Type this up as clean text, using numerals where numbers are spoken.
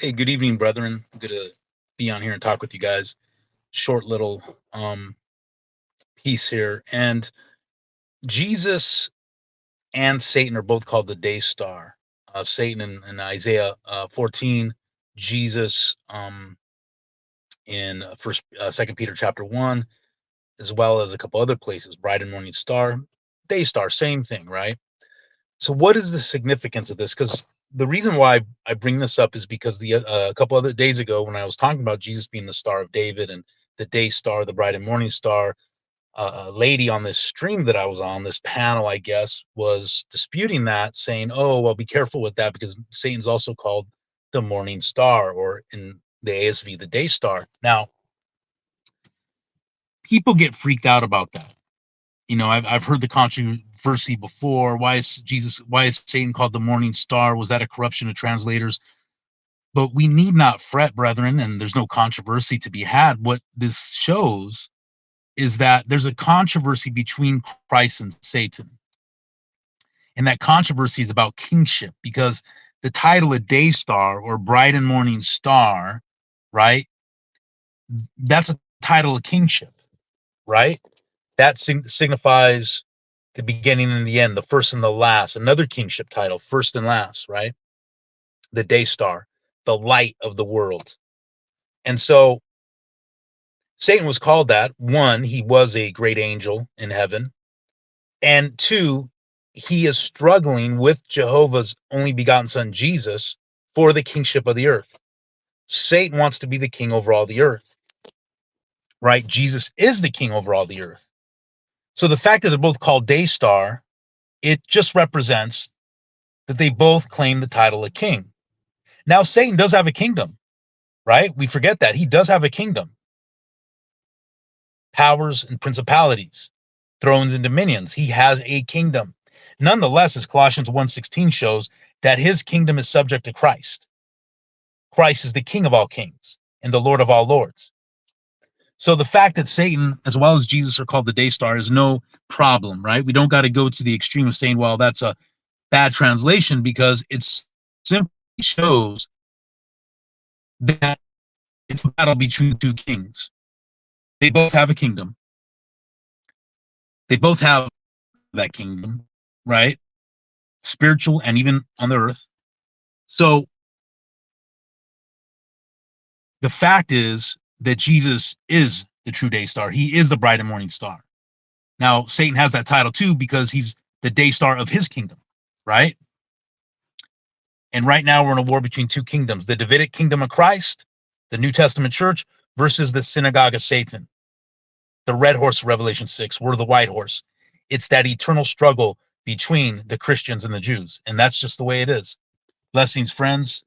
Hey, good evening, brethren. Good to be on here and talk with you guys. Short little piece here. And Jesus and Satan are both called the day star. Satan in Isaiah 14, Jesus in Second Peter chapter 1, as well as a couple other places, bright and morning star, day star, same thing, right? So what is the significance of this? Because the reason why I bring this up is because a couple other days ago, when I was talking about Jesus being the Star of David and the day star, the bright and morning star, a lady on this stream that I was on, this panel, I guess, was disputing that, saying, oh, well, be careful with that because Satan's also called the morning star, or in the ASV, the day star. Now, people get freaked out about that. I've heard the controversy before. Why is Satan called the morning star? Was that a corruption of translators? But we need not fret, brethren, and there's no controversy to be had. What this shows is that there's a controversy between Christ and Satan. And that controversy is about kingship, because the title of day star or bright and morning star, right? That's a title of kingship, right? That signifies the beginning and the end, the first and the last, another kingship title, first and last, right? The day star, the light of the world. And so Satan was called that. One, he was a great angel in heaven. And two, he is struggling with Jehovah's only begotten son, Jesus, for the kingship of the earth. Satan wants to be the king over all the earth, right? Jesus is the king over all the earth. So the fact that they're both called day star, it just represents that they both claim the title of king. Now, Satan does have a kingdom, right? We forget that. He does have a kingdom. Powers and principalities, thrones and dominions. He has a kingdom. Nonetheless, as Colossians 1:16 shows, that his kingdom is subject to Christ. Christ is the King of all kings and the Lord of all lords. So the fact that Satan, as well as Jesus, are called the day star is no problem, right? We don't got to go to the extreme of saying, well, that's a bad translation, because it simply shows that it's a battle between two kings. They both have a kingdom. They both have that kingdom, right? Spiritual and even on the earth. So the fact is that Jesus is the true day star. He is the bright and morning star. Now, Satan has that title too, because he's the day star of his kingdom, right? And right now we're in a war between two kingdoms, the Davidic kingdom of Christ, the New Testament church, versus the synagogue of Satan, the red horse of Revelation 6. We're the white horse. It's that eternal struggle between the Christians and the Jews. And that's just the way it is. Blessings, friends.